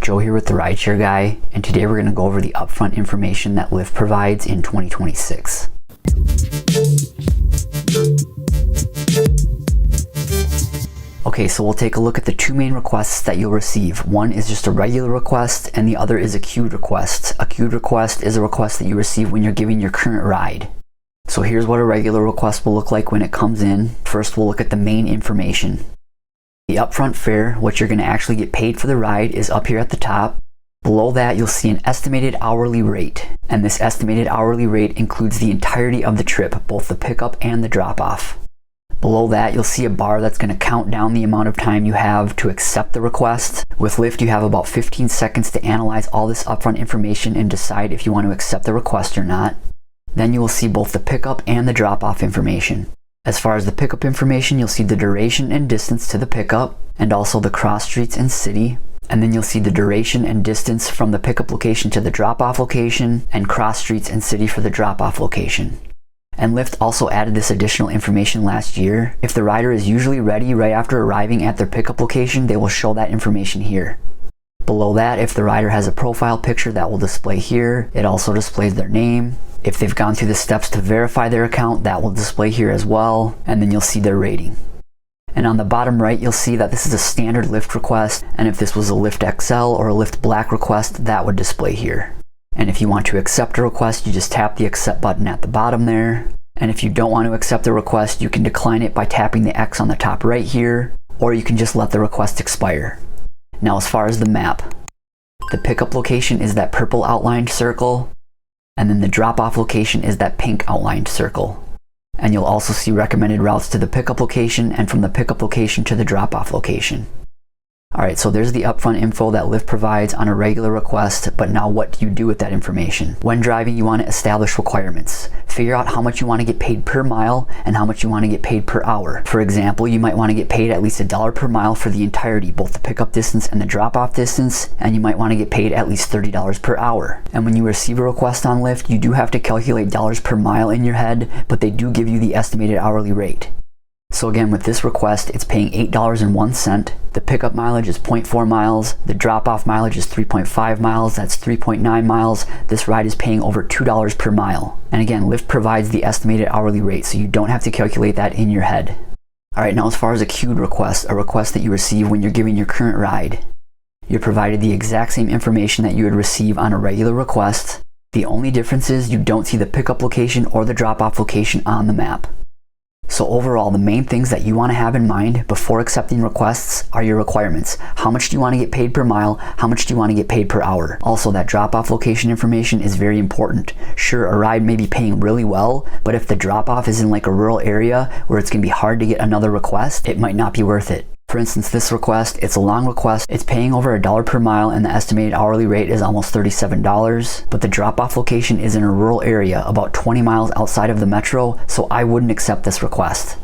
Joe here with the Rideshare Guy, and today we're going to go over the upfront information that Lyft provides in 2026. Okay, so we'll take a look at the two main requests that you'll receive. One is just a regular request, and the other is a queued request. A queued request is a request that you receive when you're giving your current ride. So here's what a regular request will look like when it comes in. First, we'll look at the main information. The upfront fare, what you're going to actually get paid for the ride, is up here at the top. Below that, you'll see an estimated hourly rate. And this estimated hourly rate includes the entirety of the trip, both the pickup and the drop-off. Below that, you'll see a bar that's going to count down the amount of time you have to accept the request. With Lyft, you have about 15 seconds to analyze all this upfront information and decide if you want to accept the request or not. Then you will see both the pickup and the drop-off information. As far as the pickup information, you'll see the duration and distance to the pickup, and also the cross streets and city. And then you'll see the duration and distance from the pickup location to the drop-off location, and cross streets and city for the drop-off location. And Lyft also added this additional information last year. If the rider is usually ready right after arriving at their pickup location, they will show that information here. Below that, if the rider has a profile picture, that will display here. It also displays their name. If they've gone through the steps to verify their account, that will display here as well, and then you'll see their rating. And on the bottom right, you'll see that this is a standard Lyft request, and if this was a Lyft XL or a Lyft Black request, that would display here. And if you want to accept a request, you just tap the accept button at the bottom there. And if you don't want to accept the request, you can decline it by tapping the X on the top right here, or you can just let the request expire. Now, as far as the map, the pickup location is that purple outlined circle, and then the drop-off location is that pink outlined circle. And you'll also see recommended routes to the pickup location and from the pickup location to the drop-off location. Alright, so there's the upfront info that Lyft provides on a regular request, but now what do you do with that information? When driving, you want to establish requirements. Figure out how much you want to get paid per mile and how much you want to get paid per hour. For example, you might want to get paid at least $1 per mile for the entirety, both the pickup distance and the drop-off distance, and you might want to get paid at least $30 per hour. And when you receive a request on Lyft, you do have to calculate dollars per mile in your head, but they do give you the estimated hourly rate. So again, with this request, it's paying $8.01. The pickup mileage is 0.4 miles. The drop-off mileage is 3.5 miles. That's 3.9 miles. This ride is paying over $2 per mile. And again, Lyft provides the estimated hourly rate, so you don't have to calculate that in your head. Alright, now as far as a queued request, a request that you receive when you're giving your current ride, you're provided the exact same information that you would receive on a regular request. The only difference is you don't see the pickup location or the drop-off location on the map. So overall, the main things that you want to have in mind before accepting requests are your requirements. How much do you want to get paid per mile? How much do you want to get paid per hour? Also, that drop-off location information is very important. Sure, a ride may be paying really well, but if the drop-off is in like a rural area where it's going to be hard to get another request, it might not be worth it. For instance, this request, it's a long request. It's paying over $1 per mile and the estimated hourly rate is almost $37, but the drop-off location is in a rural area about 20 miles outside of the metro, so I wouldn't accept this request.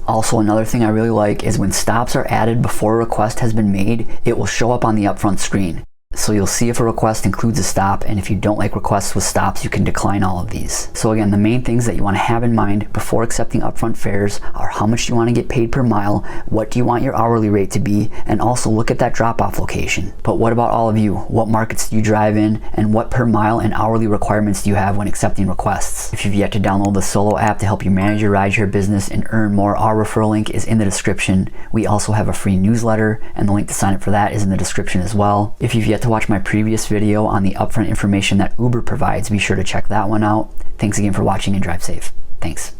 Also, another thing I really like is when stops are added before a request has been made, it will show up on the upfront screen. So you'll see if a request includes a stop, and if you don't like requests with stops, you can decline all of these. So again, the main things that you want to have in mind before accepting upfront fares are how much you want to get paid per mile, what do you want your hourly rate to be, and also look at that drop-off location. But what about all of you? What markets do you drive in, and what per mile and hourly requirements do you have when accepting requests? If you've yet to download the Solo app to help you manage your rideshare business and earn more, our referral link is in the description. We also have a free newsletter, and the link to sign up for that is in the description as well. If you've yet to watch my previous video on the upfront information that Uber provides, be sure to check that one out. Thanks again for watching and drive safe. Thanks.